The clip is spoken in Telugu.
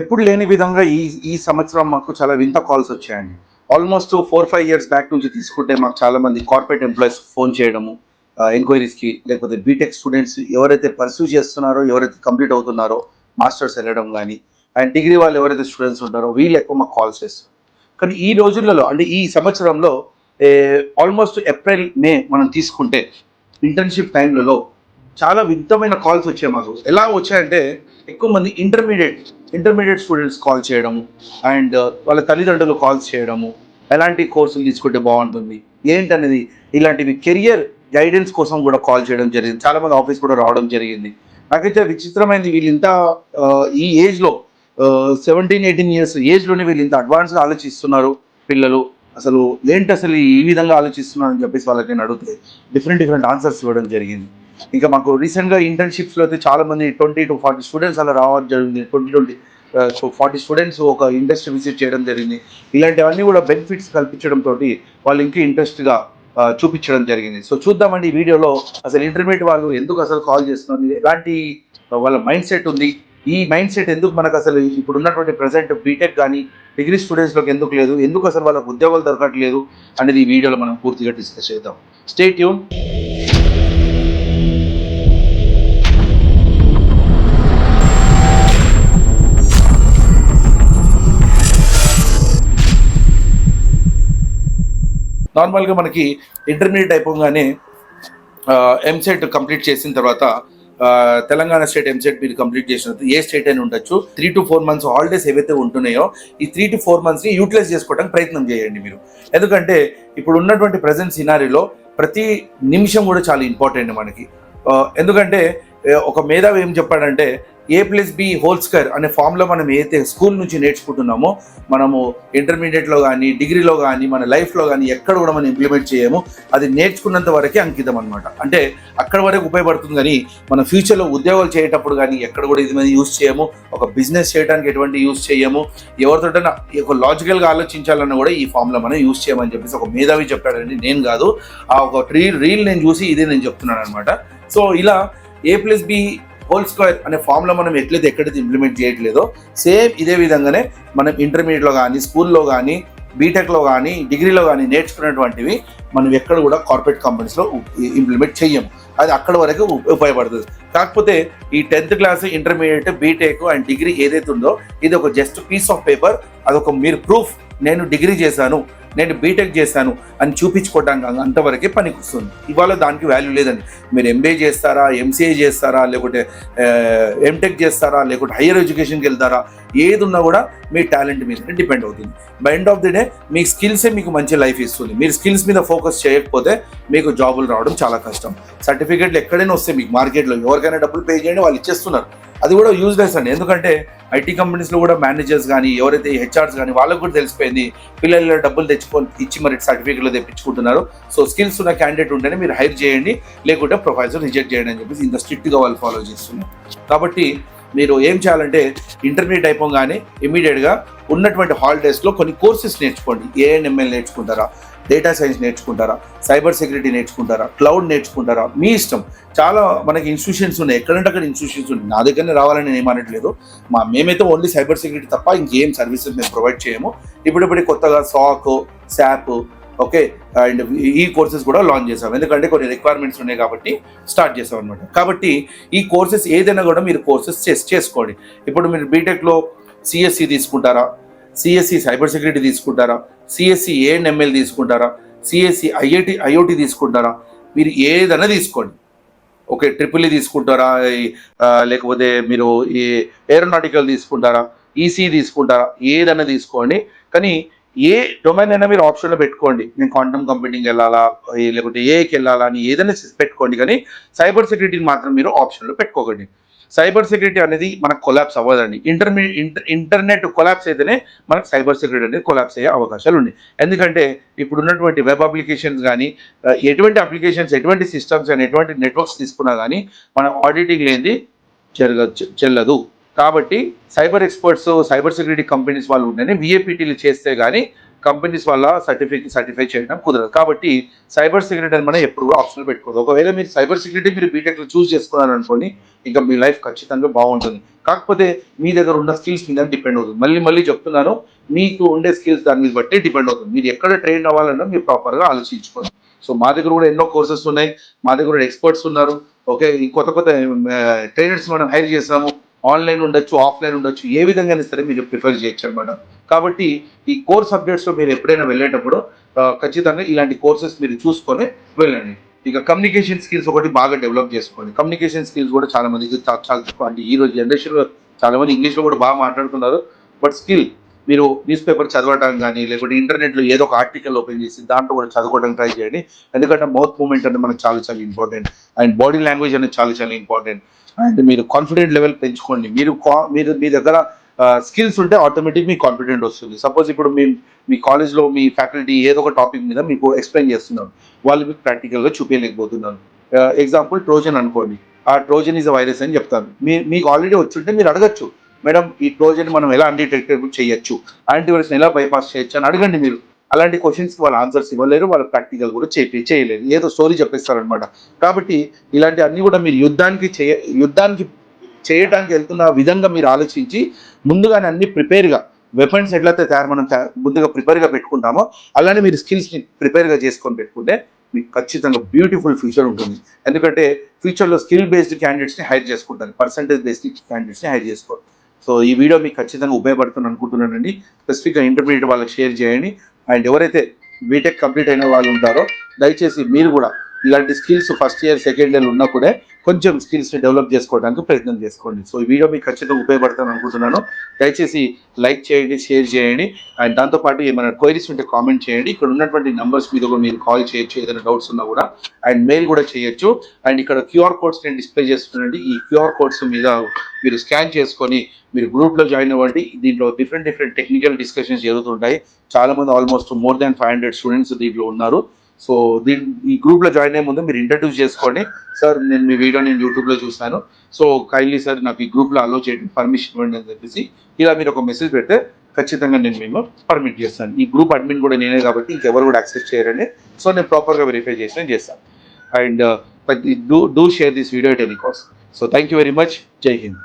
ఎప్పుడు లేని విధంగా ఈ ఈ సంవత్సరం మాకు చాలా వింత కాల్స్ వచ్చాయండి. ఆల్మోస్ట్ 4, 5 ఇయర్స్ బ్యాక్ నుంచి తీసుకుంటే మాకు చాలామంది కార్పొరేట్ ఎంప్లాయీస్ ఫోన్ చేయడము, ఎంక్వైరీస్‌కి లేకపోతే బీటెక్ స్టూడెంట్స్ ఎవరైతే పర్స్యూ చేస్తున్నారో, ఎవరైతే కంప్లీట్ అవుతున్నారో మాస్టర్స్ ఎళ్ళడం గానీ, అండ్ డిగ్రీ వాళ్ళు ఎవరైతే స్టూడెంట్స్ ఉంటారో వీళ్ళు ఎక్కువ మాకు కాల్స్ చేస్తారు. కానీ ఈ రోజులలో అంటే ఈ సంవత్సరంలో ఆల్మోస్ట్ ఏప్రిల్, మే మనం తీసుకుంటే ఇంటర్న్‌షిప్ టైమ్‌లలో చాలా వింతమైన కాల్స్ వచ్చాయి మాకు. ఎలా వచ్చాయంటే ఎక్కువ మంది ఇంటర్మీడియట్ స్టూడెంట్స్ కాల్ చేయడము అండ్ వాళ్ళ తల్లిదండ్రులు కాల్స్ చేయడము, ఎలాంటి కోర్సులు తీసుకుంటే బాగుంటుంది ఏంటనేది, ఇలాంటివి కెరియర్ గైడెన్స్ కోసం కూడా కాల్ చేయడం జరిగింది. చాలామంది ఆఫీస్ కూడా రావడం జరిగింది. నాకైతే విచిత్రమైంది, వీళ్ళు ఇంత ఈ ఏజ్లో 17, 18 ఇయర్స్ ఏజ్లోనే వీళ్ళు ఇంత అడ్వాన్స్గా ఆలోచిస్తున్నారు పిల్లలు. అసలు ఏంటి అసలు ఈ విధంగా ఆలోచిస్తున్నారు అని చెప్పేసి వాళ్ళకి నేను అడిగితే డిఫరెంట్ ఆన్సర్స్ ఇవ్వడం జరిగింది. ఇంకా మాకు రీసెంట్‌గా ఇంటర్న్‌షిప్స్‌లో అయితే చాలామంది 20-40 స్టూడెంట్స్ అలా రావడం జరిగింది. 40 స్టూడెంట్స్ ఒక ఇండస్ట్రీ విజిట్ చేయడం జరిగింది. ఇలాంటివన్నీ కూడా బెనిఫిట్స్ కల్పించడంతోటి వాళ్ళు ఇంకా ఇంట్రెస్ట్‌గా చూపించడం జరిగింది. సో చూద్దామండి ఈ వీడియోలో అసలు ఇంటర్మీడియేట్ వాళ్ళు ఎందుకు అసలు కాల్ చేస్తున్నారు? ఎలాంటి వాళ్ళ మైండ్ సెట్ ఉంది? ఈ మైండ్ సెట్ ఎందుకు మనకసలు ఇప్పుడున్నటువంటి ప్రెజెంట్ బీటెక్ గానీ, డిగ్రీ స్టూడెంట్స్‌లోకి ఎందుకు లేదు? ఎందుకు అసలు వాళ్ళకి ఉద్యోగాలు దొరకట్లేదు? అనేది ఈ వీడియోలో మనం పూర్తిగా డిస్కస్ చేద్దాం. Stay tune. నార్మల్‌గా మనకి ఇంటర్మీడియేట్ అయిపోగానే ఎంసెట్ కంప్లీట్ చేసిన తర్వాత తెలంగాణ స్టేట్ ఎంసెట్ మీరు కంప్లీట్ చేసినట్టు ఏ స్టేట్ అయినా ఉండొచ్చు. 3-4 మంత్స్ హాలిడేస్ ఏవైతే ఉంటున్నాయో ఈ 3-4 మంత్స్ని యూటిలైజ్ చేసుకోవడానికి ప్రయత్నం చేయండి మీరు. ఎందుకంటే ఇప్పుడు ఉన్నటువంటి ప్రజెంట్ సినారీలో ప్రతి నిమిషం కూడా చాలా ఇంపార్టెంట్ మనకి. ఎందుకంటే ఒక మేధావి ఏం చెప్పాడంటే A+B² అనే ఫార్ములా మనం ఏదైతే స్కూల్ నుంచి నేర్చుకుంటున్నామో మనము ఇంటర్మీడియట్లో కానీ డిగ్రీలో కానీ మన లైఫ్లో కానీ ఎక్కడ కూడా మనం ఇంప్లిమెంట్ చేయము. అది నేర్చుకున్నంత వరకే అంకితం అనమాట. అంటే అక్కడ వరకు ఉపయోగపడుతుంది కానీ మన ఫ్యూచర్లో ఉద్యోగాలు చేసేటప్పుడు కానీ ఎక్కడ కూడా ఇది మీద యూజ్ చేయము. ఒక బిజినెస్ చేయడానికి ఎటువంటి యూజ్ చేయము. ఎవరితోటైనా ఒక లాజికల్గా ఆలోచించాలన్నా కూడా ఈ ఫార్ములా మనం యూజ్ చేయమని చెప్పేసి ఒక మేధావి చెప్పాడండి, నేను కాదు. ఆ ఒక రీల్ నేను చూసి ఇదే నేను చెప్తున్నాను అనమాట. సో ఇలా A+B² అనే ఫార్ములా మనం ఎక్కడైతే ఇంప్లిమెంట్ చేయట్లేదో సేమ్ ఇదే విధంగానే మనం ఇంటర్మీడియట్లో కానీ స్కూల్లో కానీ బీటెక్లో కానీ డిగ్రీలో కానీ నేర్చుకున్నటువంటివి మనం ఎక్కడ కూడా కార్పొరేట్ కంపెనీస్లో ఇంప్లిమెంట్ చెయ్యము. అది అక్కడ వరకు ఉపయోగపడుతుంది. కాకపోతే ఈ 10th class intermediate BTech and degree ఏదైతే ఉందో ఇది ఒక జస్ట్ పీస్ ఆఫ్ పేపర్. అదొక మీరు ప్రూఫ్, నేను డిగ్రీ చేశాను, నేను బీటెక్ చేశాను అని చూపించుకోవడానికి అంతవరకే పనికి వస్తుంది. ఇవాళ దానికి వాల్యూ లేదండి. మీరు MBA చేస్తారా, MCA చేస్తారా, లేకుంటే ఎంటెక్ చేస్తారా, లేకుంటే హయ్యర్ ఎడ్యుకేషన్కి వెళ్తారా, ఏది ఉన్నా కూడా మీ టాలెంట్ మీద డిపెండ్ అవుతుంది. By end of the day మీ స్కిల్సే మీకు మంచి లైఫ్ ఇస్తుంది. మీరు స్కిల్స్ మీద ఫోకస్ చేయకపోతే మీకు జాబులు రావడం చాలా కష్టం. సర్టిఫికేట్లు ఎక్కడైనా వస్తే మీకు మార్కెట్లో ఎవరికైనా డబ్బులు పే చేయండి, వాళ్ళు ఇచ్చేస్తున్నారు. అది కూడా యూజ్లెస్ అండి. ఎందుకంటే ఐటీ కంపెనీస్లో కూడా మేనేజర్స్ కానీ ఎవరైతే హెచ్ఆర్స్ కానీ వాళ్ళకు కూడా తెలిసిపోయింది పిల్లల డబ్బులు ఇచ్చి మరి సర్టిఫికేట్లు తెప్పించుకుంటున్నారు. సో స్కిల్స్ ఉన్న క్యాండిడేట్ ఉంటేనే మీరు హైర్ చేయండి, లేకుంటే ప్రొఫైల్స్ రిజెక్ట్ చేయండి అని చెప్పేసి ఇంత స్ట్రిక్ట్గా వాళ్ళు ఫాలో చేస్తున్నారు. కాబట్టి మీరు ఏం చేయాలంటే ఇంటర్మీడియట్ అయిపోగానే ఇమీడియట్గా ఉన్నటువంటి హాలిడేస్లో కొన్ని కోర్సెస్ నేర్చుకోండి. ANML నేర్చుకుంటారా, డేటా సైన్స్ నేర్చుకుంటారా, సైబర్ సెక్యూరిటీ నేర్చుకుంటారా, క్లౌడ్ నేర్చుకుంటారా, మీ ఇష్టం. చాలా మనకి ఇన్స్టిట్యూషన్స్ ఉన్నాయి, ఎక్కడంటే అక్కడ ఇన్స్టిట్యూషన్స్ ఉన్నాయి. నా దగ్గరనే రావాలని నేను ఏమనట్లేదు. మేమైతే ఓన్లీ సైబర్ సెక్యూరిటీ తప్ప ఇంకేం సర్వీసెస్ మేము ప్రొవైడ్ చేయము. ఇప్పుడు కొత్తగా SOC, SAP, ఓకే, అండ్ ఈ కోర్సెస్ కూడా లాంచ్ చేసాం. ఎందుకంటే కొన్ని రిక్వైర్మెంట్స్ ఉన్నాయి కాబట్టి స్టార్ట్ చేసాం అనమాట. కాబట్టి ఈ కోర్సెస్ ఏదైనా కూడా మీరు కోర్సెస్ చేసుకోండి. ఇప్పుడు మీరు బీటెక్లో CSE తీసుకుంటారా, CSE సైబర్ సెక్యూరిటీ తీసుకుంటారా, CSE ANML తీసుకుంటారా, CSE IoT తీసుకుంటారా, మీరు ఏదైనా తీసుకోండి. ఓకే, EEE తీసుకుంటారా, లేకపోతే మీరు ఈ ఏరోనాటికల్ తీసుకుంటారా, EC తీసుకుంటారా, ఏదైనా తీసుకోండి. కానీ ఏ డొమైన్ అయినా మీరు ఆప్షన్లో పెట్టుకోండి. నేను క్వాంటమ్ కంప్యూటింగ్ వెళ్ళాలా, లేకపోతే ఏఐకి వెళ్ళాలా అని ఏదైనా పెట్టుకోండి. కానీ సైబర్ సెక్యూరిటీని మాత్రం మీరు ఆప్షన్లో పెట్టుకోకండి. సైబర్ సెక్యూరిటీ అనేది మనకు కొలాప్స్ అవ్వదండి. ఇంటర్నెట్ కొలాప్స్ అయితేనే మనకు సైబర్ సెక్యూరిటీ అనేది కొలాప్స్ అయ్యే అవకాశాలు ఉన్నాయి. ఎందుకంటే ఇప్పుడున్నటువంటి వెబ్ అప్లికేషన్స్ కానీ ఎటువంటి అప్లికేషన్స్, ఎటువంటి సిస్టమ్స్ కానీ ఎటువంటి నెట్వర్క్స్ తీసుకున్నా కానీ మన ఆడిటింగ్ లేనిది చెల్లదు. కాబట్టి cyber experts, cyber security companies వాళ్ళు ఉంటేనే VAPTలు చేస్తే కానీ కంపెనీస్ వల్ల సర్టిఫై చేయడం కుదరదు. కాబట్టి సైబర్ సెక్యూరిటీ అని మనం ఎప్పుడు కూడా ఆప్షనల్ పెట్టుకోదు. ఒకవేళ మీరు సైబర్ సెక్యూరిటీ మీరు బీటెక్లో చూస్ చేసుకున్నారు అనుకోండి, ఇంకా మీ లైఫ్ ఖచ్చితంగా బాగుంటుంది. కాకపోతే మీ దగ్గర ఉన్న స్కిల్స్ మీద డిపెండ్ అవుతుంది. మళ్ళీ చెప్తున్నాను, మీకు ఉండే స్కిల్స్ దాని మీద బట్టి డిపెండ్ అవుతుంది. మీరు ఎక్కడ ట్రైన్ అవ్వాలన్నా మీరు ప్రాపర్గా ఆలోచించుకోండి. సో మా దగ్గర కూడా ఎన్నో కోర్సెస్ ఉన్నాయి, మా దగ్గర కూడా ఎక్స్పర్ట్స్ ఉన్నారు. ఓకే, ఈ కొత్త ట్రైనర్స్ మనం హైర్ చేసాము. ఆన్లైన్ ఉండొచ్చు, ఆఫ్లైన్ ఉండొచ్చు, ఏ విధంగా సరే మీరు ప్రిఫర్ చేయొచ్చు అనమాట. కాబట్టి ఈ కోర్ సబ్జెక్ట్స్లో మీరు ఎప్పుడైనా వెళ్ళేటప్పుడు ఖచ్చితంగా ఇలాంటి కోర్సెస్ మీరు చూసుకొని వెళ్ళండి. ఇక కమ్యూనికేషన్ స్కిల్స్ ఒకటి బాగా డెవలప్ చేసుకోండి. కమ్యూనికేషన్ స్కిల్స్ కూడా చాలా మందికి అంటే ఈ రోజు జనరేషన్లో చాలా మంది ఇంగ్లీష్లో కూడా బాగా మాట్లాడుతున్నారు. బట్ స్కిల్ మీరు న్యూస్ పేపర్ చదవడం కానీ, లేకపోతే ఇంటర్నెట్లో ఏదో ఒక ఆర్టికల్ ఓపెన్ చేసి దాంట్లో కూడా చదువుకోవడానికి ట్రై చేయండి. ఎందుకంటే మౌత్ మూమెంట్ అనేది మనకు చాలా చాలా ఇంపార్టెంట్, అండ్ బాడీ లాంగ్వేజ్ అనేది చాలా చాలా ఇంపార్టెంట్. అండ్ మీరు కాన్ఫిడెంట్ లెవెల్ పెంచుకోండి. మీరు మీ దగ్గర స్కిల్స్ ఉంటే ఆటోమేటిక్ మీ కాన్ఫిడెంట్ వస్తుంది. సపోజ్ ఇప్పుడు మీ కాలేజ్లో మీ ఫ్యాకల్టీ ఏదో ఒక టాపిక్ మీద మీకు ఎక్స్ప్లెయిన్ చేస్తున్నారు, వాళ్ళు మీకు ప్రాక్టికల్గా చూపించలేకపోతున్నారు. ఎగ్జాంపుల్ ట్రోజన్ అనుకోండి, ఆ ట్రోజన్ ఈజ్ అ వైరస్ అని చెప్తాను. మీకు ఆల్రెడీ వచ్చుంటే మీరు అడగచ్చు, మేడం ఈ ట్రోజన్ మనం ఎలా అన్డిటెక్టబుల్ చేయొచ్చు, యాంటీవైరస్ని ఎలా బైపాస్ చేయొచ్చు అని అడగండి. మీరు అలాంటి క్వశ్చన్స్ వాళ్ళు ఆన్సర్స్ ఇవ్వలేరు, వాళ్ళ ప్రాక్టికల్ కూడా చేయలేరు, ఏదో స్టోరీ చెప్పేస్తారనమాట. కాబట్టి ఇలాంటి అన్ని కూడా మీరు యుద్ధానికి చేయడానికి వెళ్తున్న విధంగా మీరు ఆలోచించి ముందుగానే అన్ని ప్రిపేర్గా, వెపన్స్ ఎట్లయితే మనం ముందుగా ప్రిపేర్గా పెట్టుకుంటామో అలానే మీరు స్కిల్స్ని ప్రిపేర్గా చేసుకొని పెట్టుకుంటే మీకు ఖచ్చితంగా బ్యూటిఫుల్ ఫ్యూచర్ ఉంటుంది. ఎందుకంటే ఫ్యూచర్లో స్కిల్ బేస్డ్ క్యాండిడేట్స్ని హైర్ చేసుకుంటారు, పర్సంటేజ్ బేస్డ్ క్యాండిడేట్స్ని హైర్ చేసుకోరు. సో ఈ వీడియో మీకు ఖచ్చితంగా ఉపయోగపడుతుంది అనుకుంటున్నానండి. స్పెసిఫిక్గా ఇంటర్మీడియట్ వాళ్ళకి షేర్ చేయండి. అండ్ ఎవరైతే బీటెక్ కంప్లీట్ అయిన వాళ్ళు ఉంటారో దయచేసి మీరు కూడా ఇలాంటి skills first year second year ఉన్నప్పుడే కొంచెం స్కిల్స్ని డెవలప్ చేసుకోవడానికి ప్రయత్నం చేసుకోండి. సో ఈ వీడియో మీకు ఖచ్చితంగా ఉపయోగపడుతుంది అనుకుంటున్నాను. దయచేసి లైక్ చేయండి, షేర్ చేయండి, అండ్ దాంతోపాటు ఏమైనా క్వైరీస్ ఉంటే కామెంట్ చేయండి. ఇక్కడ ఉన్నటువంటి నంబర్స్ మీద కూడా మీరు కాల్ చేయొచ్చు, ఏదైనా డౌట్స్ ఉన్నా కూడా, అండ్ మెయిల్ కూడా చేయొచ్చు. అండ్ ఇక్కడ QR కోడ్స్ నేను డిస్ప్లే చేస్తున్నానండి. ఈ QR కోడ్స్ మీద మీరు స్కాన్ చేసుకొని మీరు గ్రూప్లో జాయిన్ అవ్వండి. దీంట్లో డిఫరెంట్ టెక్నికల్ డిస్కషన్స్ జరుగుతుంటాయి. చాలామంది ఆల్మోస్ట్ మోర్ దాన్ 500 స్టూడెంట్స్ దీంట్లో ఉన్నారు. సో ఈ గ్రూప్లో జాయిన్ అయ్యే ముందు మీరు ఇంట్రడ్యూస్ చేసుకోండి. సార్ నేను మీ వీడియో యూట్యూబ్లో చూస్తాను, సో కైండ్లీ సార్ నాకు ఈ గ్రూప్లో అలో చేయండి, పర్మిషన్ ఇవ్వండి అని చెప్పేసి ఇలా మీరు ఒక మెసేజ్ పెడితే ఖచ్చితంగా నేను మేము పర్మిట్ చేస్తాను. ఈ గ్రూప్ అడ్మిన్ కూడా నేనే కాబట్టి ఇంకెవరు కూడా యాక్సెస్ చేయరండి. సో నేను ప్రాపర్గా వెరిఫై చేస్తాను. And do share this video at any cost. So thank you very much. జై హింద్.